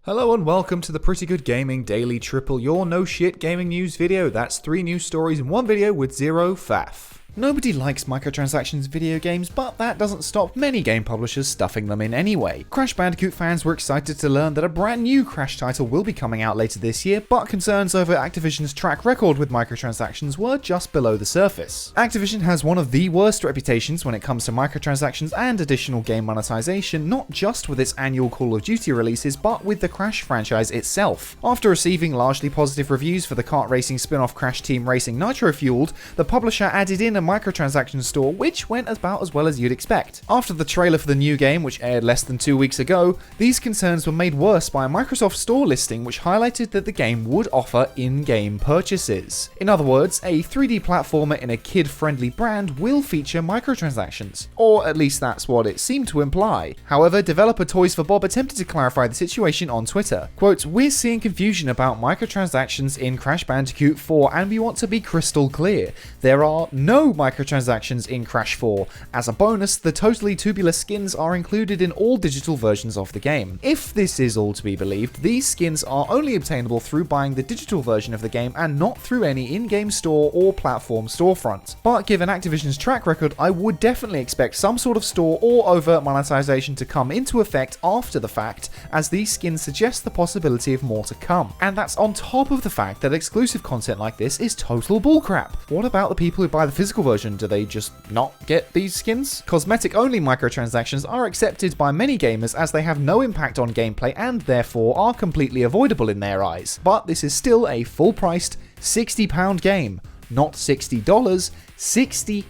Hello and welcome to the Pretty Good Gaming Daily Triple, your no shit gaming news video. That's 3 news stories in one video with zero faff. Nobody likes microtransactions in video games, but that doesn't stop many game publishers stuffing them in anyway. Crash Bandicoot fans were excited to learn that a brand new Crash title will be coming out later this year, but concerns over Activision's track record with microtransactions were just below the surface. Activision has one of the worst reputations when it comes to microtransactions and additional game monetization, not just with its annual Call of Duty releases, but with the Crash franchise itself. After receiving largely positive reviews for the kart racing spin-off Crash Team Racing Nitro Fueled, the publisher added in a microtransaction store, which went about as well as you'd expect. After the trailer for the new game, which aired less than 2 weeks ago, these concerns were made worse by a Microsoft Store listing which highlighted that the game would offer in-game purchases. In other words, a 3D platformer in a kid-friendly brand will feature microtransactions, or at least that's what it seemed to imply. However, developer Toys for Bob attempted to clarify the situation on Twitter. Quote, "We're seeing confusion about microtransactions in Crash Bandicoot 4 and we want to be crystal clear. There are no microtransactions in Crash 4. As a bonus, the totally tubular skins are included in all digital versions of the game. If this is all to be believed, these skins are only obtainable through buying the digital version of the game and not through any in-game store or platform storefront. But given Activision's track record, I would definitely expect some sort of store or overt monetization to come into effect after the fact, as these skins suggest the possibility of more to come. And that's on top of the fact that exclusive content like this is total bullcrap. What about the people who buy the physical version? Do they just not get these skins? Cosmetic-only microtransactions are accepted by many gamers as they have no impact on gameplay and therefore are completely avoidable in their eyes. But this is still a full-priced £60 game. Not $60, £60.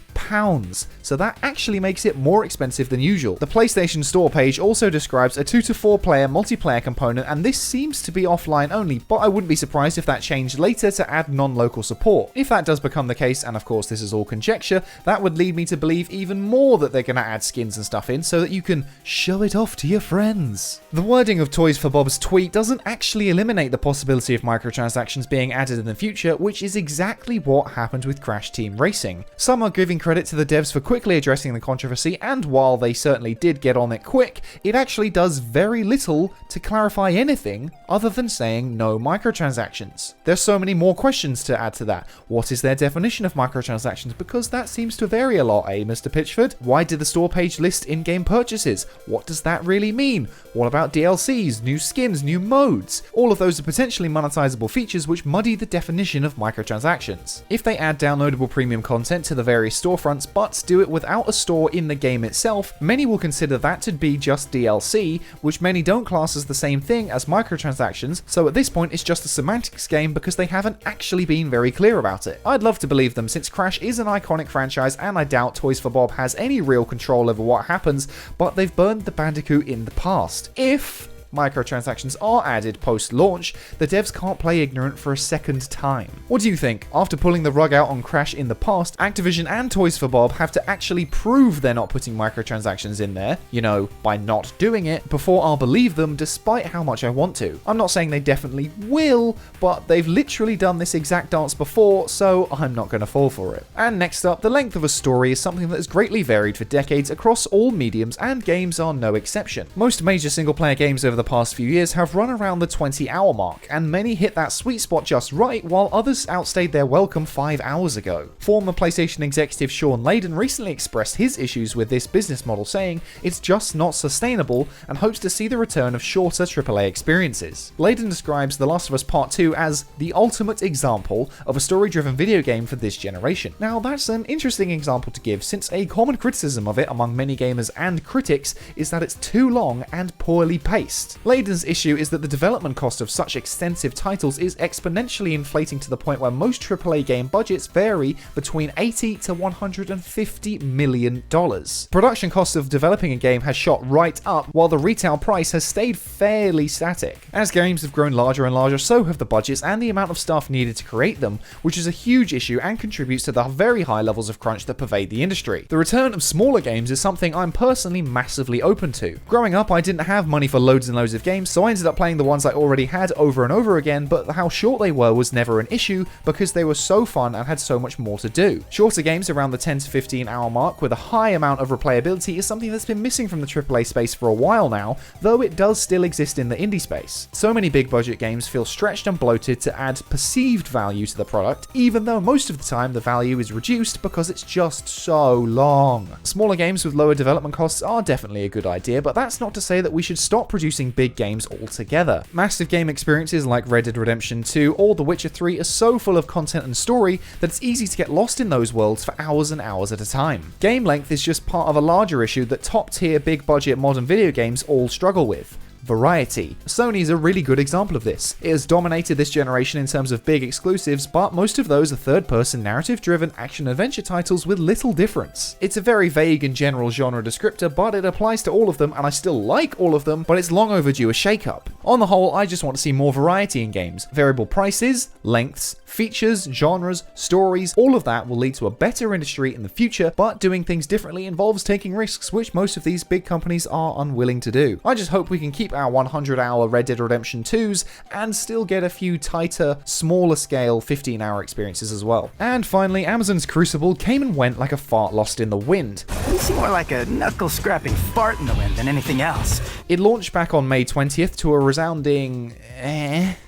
So that actually makes it more expensive than usual. The PlayStation Store page also describes a 2 to 4 player multiplayer component, and this seems to be offline only, but I wouldn't be surprised if that changed later to add non-local support. If that does become the case, and of course this is all conjecture, that would lead me to believe even more that they're going to add skins and stuff in so that you can show it off to your friends. The wording of Toys for Bob's tweet doesn't actually eliminate the possibility of microtransactions being added in the future, which is exactly what happened with Crash Team Racing. Some are giving credit to the devs for quickly addressing the controversy, and while they certainly did get on it quick, it actually does very little to clarify anything other than saying no microtransactions. There's so many more questions to add to that. What is their definition of microtransactions? Because that seems to vary a lot, Mr. Pitchford? Why did the store page list in-game purchases? What does that really mean? What about DLCs, new skins, new modes? All of those are potentially monetizable features which muddy the definition of microtransactions. If they add downloadable premium content to the various storefronts, but do it without a store in the game itself, many will consider that to be just DLC, which many don't class as the same thing as microtransactions, so at this point it's just a semantics game because they haven't actually been very clear about it. I'd love to believe them since Crash is an iconic franchise and I doubt Toys for Bob has any real control over what happens, but they've burned the Bandicoot in the past. If microtransactions are added post-launch, the devs can't play ignorant for a second time. What do you think? After pulling the rug out on Crash in the past, Activision and Toys for Bob have to actually prove they're not putting microtransactions in there, by not doing it, before I'll believe them despite how much I want to. I'm not saying they definitely will, but they've literally done this exact dance before, so I'm not going to fall for it. And next up, the length of a story is something that has greatly varied for decades across all mediums, and games are no exception. Most major single-player games over the past few years have run around the 20-hour mark, and many hit that sweet spot just right, while others outstayed their welcome 5 hours ago. Former PlayStation executive Sean Layden recently expressed his issues with this business model, saying it's just not sustainable, and hopes to see the return of shorter AAA experiences. Layden describes The Last of Us Part 2 as the ultimate example of a story-driven video game for this generation. Now that's an interesting example to give, since a common criticism of it among many gamers and critics is that it's too long and poorly paced. Layden's issue is that the development cost of such extensive titles is exponentially inflating to the point where most AAA game budgets vary between $80 to $150 million. Production costs of developing a game has shot right up, while the retail price has stayed fairly static. As games have grown larger and larger, so have the budgets and the amount of staff needed to create them, which is a huge issue and contributes to the very high levels of crunch that pervade the industry. The return of smaller games is something I'm personally massively open to. Growing up, I didn't have money for loads and loads of games, so I ended up playing the ones I already had over and over again, but how short they were was never an issue because they were so fun and had so much more to do. Shorter games around the 10 to 15 hour mark with a high amount of replayability is something that's been missing from the AAA space for a while now, though it does still exist in the indie space. So many big budget games feel stretched and bloated to add perceived value to the product, even though most of the time the value is reduced because it's just so long. Smaller games with lower development costs are definitely a good idea, but that's not to say that we should stop producing big games altogether. Massive game experiences like Red Dead Redemption 2 or The Witcher 3 are so full of content and story that it's easy to get lost in those worlds for hours and hours at a time. Game length is just part of a larger issue that top-tier big-budget modern video games all struggle with. Variety. Sony is a really good example of this. It has dominated this generation in terms of big exclusives, but most of those are third-person narrative-driven action-adventure titles with little difference. It's a very vague and general genre descriptor, but it applies to all of them, and I still like all of them, but it's long overdue a shake-up. On the whole, I just want to see more variety in games. Variable prices, lengths, features, genres, stories, all of that will lead to a better industry in the future, but doing things differently involves taking risks, which most of these big companies are unwilling to do. I just hope we can keep our 100-hour Red Dead Redemption 2s and still get a few tighter, smaller scale 15-hour experiences as well. And finally, Amazon's Crucible came and went like a fart lost in the wind. You seem more like a knuckle-scrapping fart in the wind than anything else. It launched back on May 20th to a resounding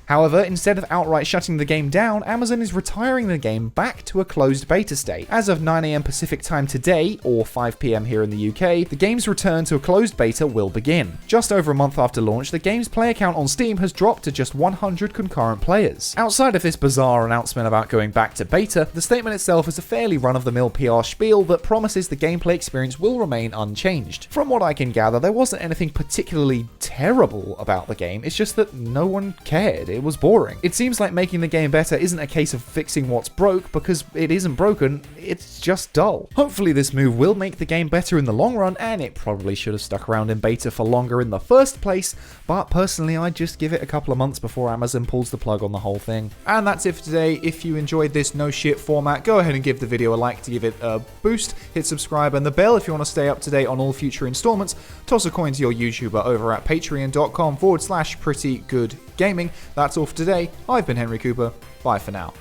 However, instead of outright shutting the game down, Amazon is retiring the game back to a closed beta state. As of 9 AM Pacific time today, or 5 PM here in the UK, the game's return to a closed beta will begin. Just over a month after launch, the game's player count on Steam has dropped to just 100 concurrent players. Outside of this bizarre announcement about going back to beta, the statement itself is a fairly run-of-the-mill PR spiel that promises the gameplay experience will remain unchanged. From what I can gather, there wasn't anything particularly terrible about the game, it's just that no one cared. It was boring. It seems like making the game better isn't a case of fixing what's broke, because it isn't broken, it's just dull. Hopefully this move will make the game better in the long run, and it probably should have stuck around in beta for longer in the first place, but personally I'd just give it a couple of months before Amazon pulls the plug on the whole thing. And that's it for today. If you enjoyed this no shit format, go ahead and give the video a like to give it a boost, hit subscribe and the bell if you want to stay up to date on all future installments, toss a coin to your YouTuber over at patreon.com/prettygoodgaming. That's all for today. I've been Henry Cooper. Bye for now.